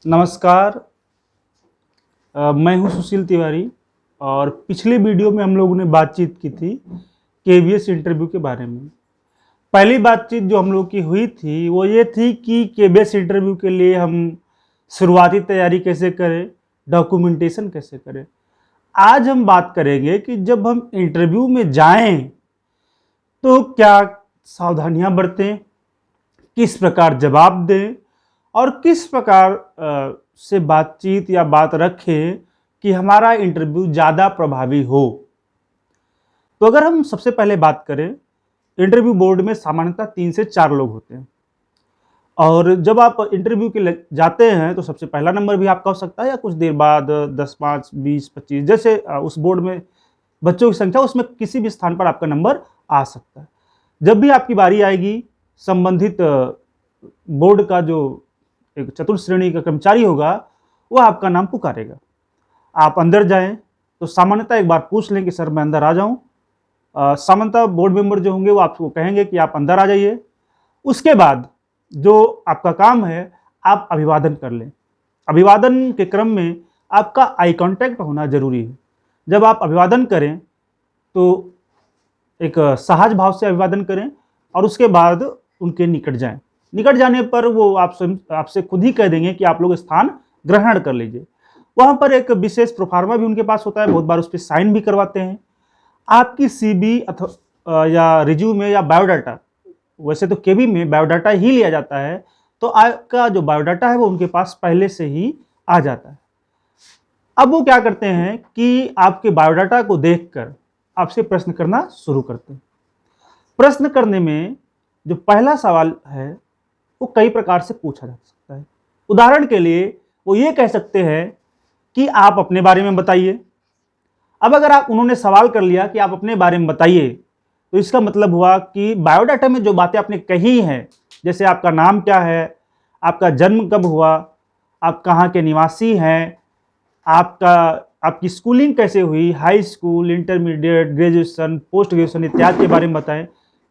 नमस्कार। मैं हूं सुशील तिवारी और पिछले वीडियो में हम लोगों ने बातचीत की थी केवीएस इंटरव्यू के बारे में। पहली बातचीत जो हम लोग की हुई थी वो ये थी कि केवीएस इंटरव्यू के लिए हम शुरुआती तैयारी कैसे करें, डॉक्यूमेंटेशन कैसे करें। आज हम बात करेंगे कि जब हम इंटरव्यू में जाएं तो क्या सावधानियां बरतें, किस प्रकार जवाब दें और किस प्रकार से बातचीत या बात रखें कि हमारा इंटरव्यू ज़्यादा प्रभावी हो। तो अगर हम सबसे पहले बात करें, इंटरव्यू बोर्ड में सामान्यतः 3 से 4 लोग होते हैं और जब आप इंटरव्यू के लिए जाते हैं तो सबसे पहला नंबर भी आपका हो सकता है या कुछ देर बाद 10, 5, 20, 25 जैसे उस बोर्ड में बच्चों की संख्या उसमें किसी भी स्थान पर आपका नंबर आ सकता है। जब भी आपकी बारी आएगी, संबंधित बोर्ड का जो एक चतुर्थ श्रेणी का कर्मचारी होगा वो आपका नाम पुकारेगा। आप अंदर जाएं तो सामान्यतः एक बार पूछ लें कि सर मैं अंदर आ जाऊं। सामान्यतः बोर्ड मेंबर जो होंगे वो आपको कहेंगे कि आप अंदर आ जाइए। उसके बाद जो आपका काम है, आप अभिवादन कर लें। अभिवादन के क्रम में आपका आई कांटेक्ट होना जरूरी है। जब आप अभिवादन करें तो एक सहज भाव से अभिवादन करें और उसके बाद उनके निकट जाएं। निकट जाने पर वो आपसे खुद ही कह देंगे कि आप लोग स्थान ग्रहण कर लीजिए। वहाँ पर एक विशेष प्रोफार्मा भी उनके पास होता है, बहुत बार उस पर साइन भी करवाते हैं। आपकी सीवी अथवा या रिज्यूमे या बायोडाटा, वैसे तो केवी में बायोडाटा ही लिया जाता है, तो आपका जो बायोडाटा है वो उनके पास पहले से ही आ जाता है। अब वो क्या करते हैं कि आपके बायोडाटा को देखकर आपसे प्रश्न करना शुरू करते हैं। प्रश्न करने में जो पहला सवाल है वो कई प्रकार से पूछा जा सकता है। उदाहरण के लिए वो ये कह सकते हैं कि आप अपने बारे में बताइए। अब अगर उन्होंने सवाल कर लिया कि आप अपने बारे में बताइए, तो इसका मतलब हुआ कि बायोडाटा में जो बातें आपने कही हैं, जैसे आपका नाम क्या है, आपका जन्म कब हुआ, आप कहाँ के निवासी हैं, आपकी स्कूलिंग कैसे हुई, high school, intermediate, graduation, post graduation इत्यादि के बारे में बताएं।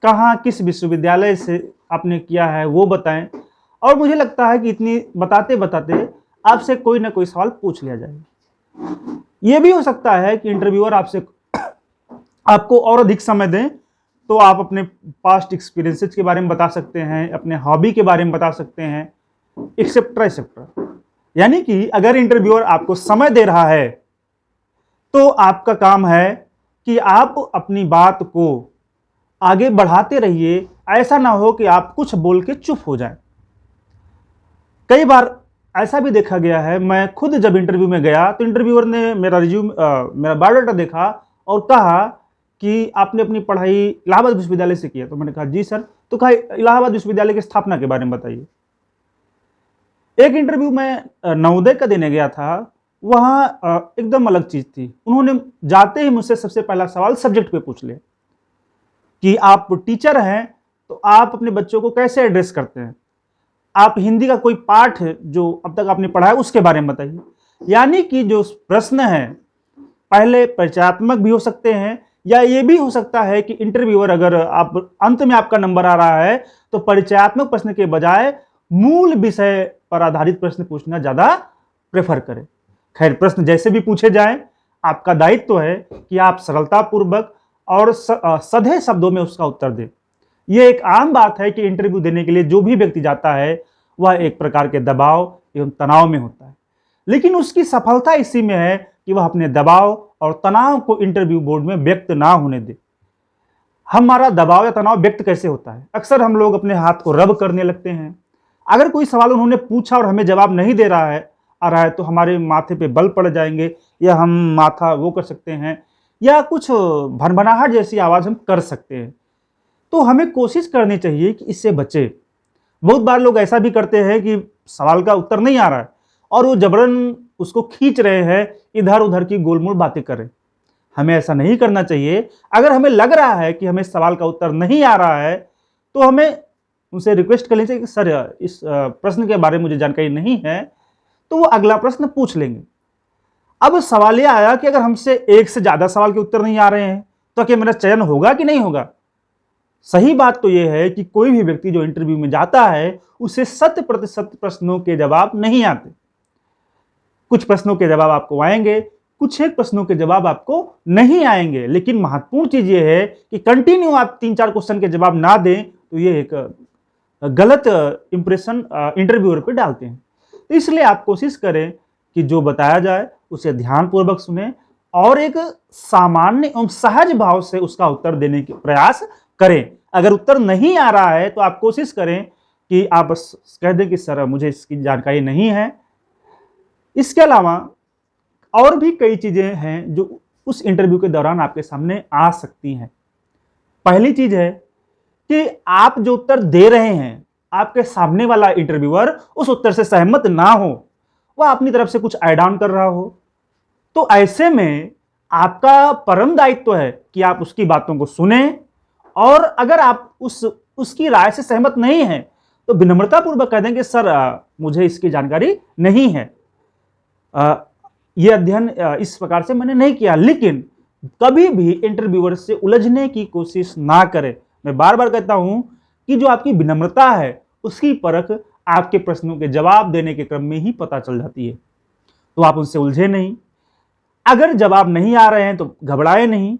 कहाँ किस विश्वविद्यालय से आपने किया है वो बताएं। और मुझे लगता है कि इतनी बताते बताते आपसे कोई ना कोई सवाल पूछ लिया जाएगा। ये भी हो सकता है कि इंटरव्यूअर आपको और अधिक समय दें, तो आप अपने पास्ट एक्सपीरियंसेस के बारे में बता सकते हैं, अपने हॉबी के बारे में बता सकते हैं, एक्सेट्रा एक्सेट्रा। यानी कि अगर इंटरव्यूअर आपको समय दे रहा है तो आपका काम है कि आप अपनी बात को आगे बढ़ाते रहिए। ऐसा ना हो कि आप कुछ बोल के चुप हो जाएं। कई बार ऐसा भी देखा गया है, मैं खुद जब इंटरव्यू में गया तो इंटरव्यूअर ने मेरा बायोडाटा देखा और कहा कि आपने अपनी पढ़ाई इलाहाबाद विश्वविद्यालय से किया। तो मैंने कहा जी सर। तो कहा इलाहाबाद विश्वविद्यालय की स्थापना के बारे में बताइए। एक इंटरव्यू में नवोदय का देने गया था, वहाँ एकदम अलग चीज थी। उन्होंने जाते ही मुझसे सबसे पहला सवाल सब्जेक्ट पे पूछ लिया कि आप टीचर हैं तो आप अपने बच्चों को कैसे एड्रेस करते हैं, आप हिंदी का कोई पाठ है जो अब तक आपने पढ़ा है उसके बारे में बताइए। यानी कि जो प्रश्न है पहले परिचयात्मक भी हो सकते हैं, या ये भी हो सकता है कि इंटरव्यूअर अगर आप अंत में आपका नंबर आ रहा है तो परिचयात्मक प्रश्न के बजाय मूल विषय पर आधारित प्रश्न पूछना ज्यादा प्रेफर करें। खैर, प्रश्न जैसे भी पूछे जाएं, आपका दायित्व है कि आप सरलतापूर्वक और सधे शब्दों में उसका उत्तर दें। यह एक आम बात है कि इंटरव्यू देने के लिए जो भी व्यक्ति जाता है वह एक प्रकार के दबाव एवं तनाव में होता है, लेकिन उसकी सफलता इसी में है कि वह अपने दबाव और तनाव को इंटरव्यू बोर्ड में व्यक्त ना होने दे। हमारा दबाव या तनाव व्यक्त कैसे होता है? अक्सर हम लोग अपने हाथ को रब करने लगते हैं। अगर कोई सवाल उन्होंने पूछा और हमें जवाब नहीं दे रहा है तो हमारे माथे पे बल पड़ जाएंगे, या हम माथा वो कर सकते हैं, या कुछ भनभनाहट जैसी आवाज हम कर सकते हैं। तो हमें कोशिश करनी चाहिए कि इससे बचे। बहुत बार लोग ऐसा भी करते हैं कि सवाल का उत्तर नहीं आ रहा है और वो जबरन उसको खींच रहे हैं, इधर उधर की गोलमोल बातें कर रहे। हमें ऐसा नहीं करना चाहिए। अगर हमें लग रहा है कि हमें सवाल का उत्तर नहीं आ रहा है तो हमें उनसे रिक्वेस्ट कर लेनी चाहिए कि सर इस प्रश्न के बारे में मुझे जानकारी नहीं है, तो वो अगला प्रश्न पूछ लेंगे। अब सवाल यह आया कि अगर हमसे एक से ज्यादा सवाल के उत्तर नहीं आ रहे हैं तो क्या मेरा चयन होगा कि नहीं होगा? सही बात तो यह है कि कोई भी व्यक्ति जो इंटरव्यू में जाता है उसे 100% प्रश्नों के जवाब नहीं आते। कुछ प्रश्नों के जवाब आपको आएंगे, कुछ एक प्रश्नों के जवाब आपको नहीं आएंगे। लेकिन महत्वपूर्ण चीज ये है कि कंटिन्यू आप 3-4 क्वेश्चन के जवाब ना दें तो ये एक गलत इंप्रेशन इंटरव्यूअर पे डालते हैं। तो इसलिए आप कोशिश करें कि जो बताया जाए उसे ध्यानपूर्वक सुने और एक सामान्य एवं सहज भाव से उसका उत्तर देने के प्रयास करें। अगर उत्तर नहीं आ रहा है तो आप कोशिश करें कि आप कह दें कि सर मुझे इसकी जानकारी नहीं है। इसके अलावा और भी कई चीजें हैं जो उस इंटरव्यू के दौरान आपके सामने आ सकती हैं। पहली चीज है कि आप जो उत्तर दे रहे हैं, आपके सामने वाला इंटरव्यूअर उस उत्तर से सहमत ना हो, वह अपनी तरफ से कुछ ऐड ऑन कर रहा हो। तो ऐसे में आपका परम दायित्व है कि आप उसकी बातों को सुने और अगर आप उसकी राय से सहमत नहीं हैं तो विनम्रतापूर्वक कह दें कि सर मुझे इसकी जानकारी नहीं है, यह अध्ययन इस प्रकार से मैंने नहीं किया। लेकिन कभी भी इंटरव्यूअर से उलझने की कोशिश ना करें। मैं बार बार कहता हूं कि जो आपकी विनम्रता है उसकी परख आपके प्रश्नों के जवाब देने के क्रम में ही पता चल जाती है। तो आप उनसे उलझे नहीं। अगर जवाब नहीं आ रहे हैं तो घबराए नहीं।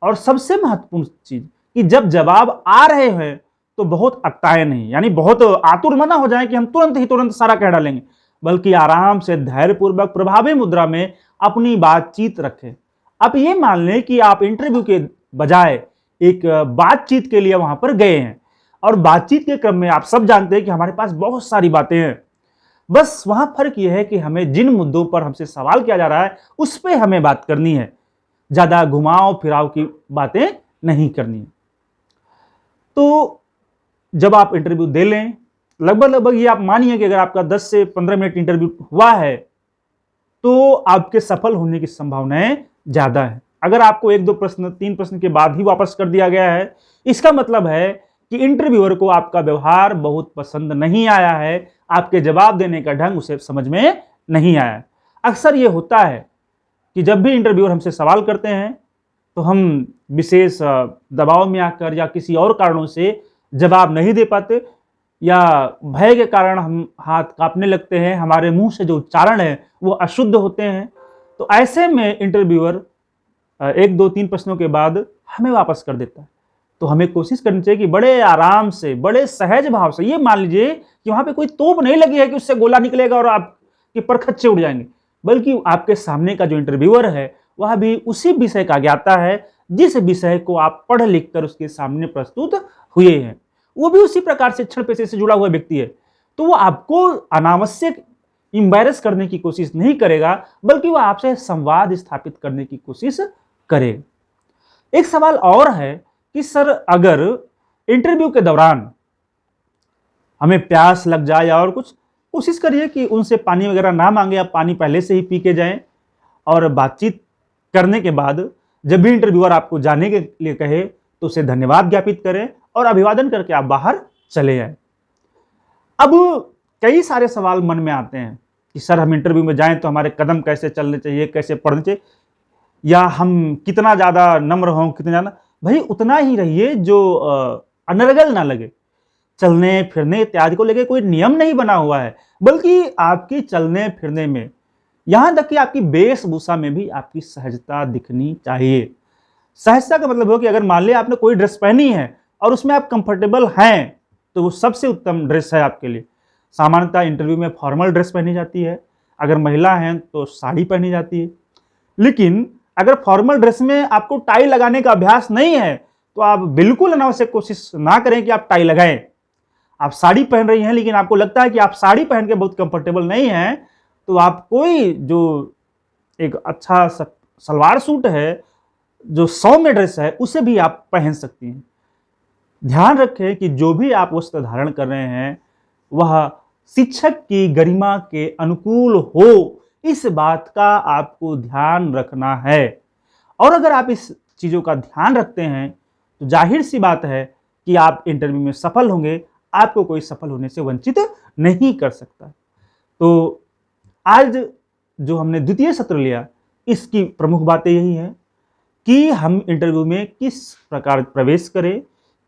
और सबसे महत्वपूर्ण चीज कि जब जवाब आ रहे हैं तो बहुत अकताए नहीं, यानी बहुत आतुर मना हो जाए कि हम तुरंत सारा कह डालेंगे, बल्कि आराम से धैर्यपूर्वक प्रभावी मुद्रा में अपनी बातचीत रखें। आप ये मान लें कि आप इंटरव्यू के बजाय एक बातचीत के लिए वहां पर गए हैं और बातचीत के क्रम में आप सब जानते हैं कि हमारे पास बहुत सारी बातें हैं। बस वहां फर्क यह है कि हमें जिन मुद्दों पर हमसे सवाल किया जा रहा है उस पर हमें बात करनी है, ज्यादा घुमाव फिराव की बातें नहीं करनी है। तो जब आप इंटरव्यू दे लें, लगभग ये आप मानिए कि अगर आपका 10 से 15 मिनट इंटरव्यू हुआ है तो आपके सफल होने की संभावनाएं ज्यादा है। अगर आपको 1-2 प्रश्न 3 प्रश्न के बाद ही वापस कर दिया गया है, इसका मतलब है कि इंटरव्यूअर को आपका व्यवहार बहुत पसंद नहीं आया है, आपके जवाब देने का ढंग उसे समझ में नहीं आया। अक्सर यह होता है कि जब भी इंटरव्यूअर हमसे सवाल करते हैं तो हम विशेष दबाव में आकर या किसी और कारणों से जवाब नहीं दे पाते या भय के कारण हम हाथ कांपने लगते हैं, हमारे मुंह से जो उच्चारण है वो अशुद्ध होते हैं। तो ऐसे में इंटरव्यूअर 1-2-3 प्रश्नों के बाद हमें वापस कर देता है। तो हमें कोशिश करनी चाहिए कि बड़े आराम से, बड़े सहज भाव से, ये मान लीजिए कि वहां पे कोई तोप नहीं लगी है कि उससे गोला निकलेगा और आपके परखच्चे उड़ जाएंगे, बल्कि आपके सामने का जो इंटरव्यूअर है वह भी उसी विषय का ज्ञाता है जिस विषय को आप पढ़ लिख कर उसके सामने प्रस्तुत हुए हैं। वो भी उसी प्रकार से शिक्षण पेशे से जुड़ा हुआ व्यक्ति है। तो वो आपको अनावश्यक एम्बैरस करने की कोशिश नहीं करेगा, बल्कि वो आपसे संवाद स्थापित करने की कोशिश करेगा। एक सवाल और है कि सर अगर इंटरव्यू के दौरान हमें प्यास लग जाए या और कुछ, कोशिश करिए कि उनसे पानी वगैरह ना मांगे, आप पानी पहले से ही पी के जाएं और बातचीत करने के बाद जब भी इंटरव्यूअर आपको जाने के लिए कहे तो उसे धन्यवाद ज्ञापित करें और अभिवादन करके आप बाहर चले जाएं। अब कई सारे सवाल मन में आते हैं कि सर हम इंटरव्यू में जाएं तो हमारे कदम कैसे चलने चाहिए, कैसे पढ़ने चाहिए, या हम कितना ज़्यादा नम्र हों, कितना ज़्यादा, भाई उतना ही रहिए जो अनर्गल ना लगे। चलने फिरने इत्यादि को लेकर कोई नियम नहीं बना हुआ है, बल्कि आपकी चलने फिरने में, यहां तक कि आपकी वेशभूषा में भी आपकी सहजता दिखनी चाहिए। सहजता का मतलब हो कि अगर मान लिया आपने कोई ड्रेस पहनी है और उसमें आप कंफर्टेबल हैं तो वो सबसे उत्तम ड्रेस है आपके लिए। सामान्यतः इंटरव्यू में फॉर्मल ड्रेस पहनी जाती है, अगर महिला हैं तो साड़ी पहनी जाती है। लेकिन अगर फॉर्मल ड्रेस में आपको टाई लगाने का अभ्यास नहीं है तो आप बिल्कुल अनावश्यक कोशिश ना करें कि आप टाई लगाएं। आप साड़ी पहन रही हैं लेकिन आपको लगता है कि आप साड़ी पहन के बहुत कंफर्टेबल नहीं हैं, तो आप कोई जो एक अच्छा सलवार सूट है, जो सौम्य ड्रेस है, उसे भी आप पहन सकती हैं। ध्यान रखें कि जो भी आप वस्त्र धारण कर रहे हैं वह शिक्षक की गरिमा के अनुकूल हो, इस बात का आपको ध्यान रखना है। और अगर आप इस चीजों का ध्यान रखते हैं तो जाहिर सी बात है कि आप इंटरव्यू में सफल होंगे, आपको कोई सफल होने से वंचित नहीं कर सकता। तो आज जो हमने द्वितीय सत्र लिया, इसकी प्रमुख बातें यही हैं कि हम इंटरव्यू में किस प्रकार प्रवेश करें,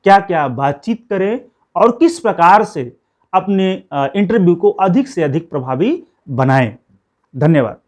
क्या क्या बातचीत करें और किस प्रकार से अपने इंटरव्यू को अधिक से अधिक प्रभावी बनाएं। धन्यवाद।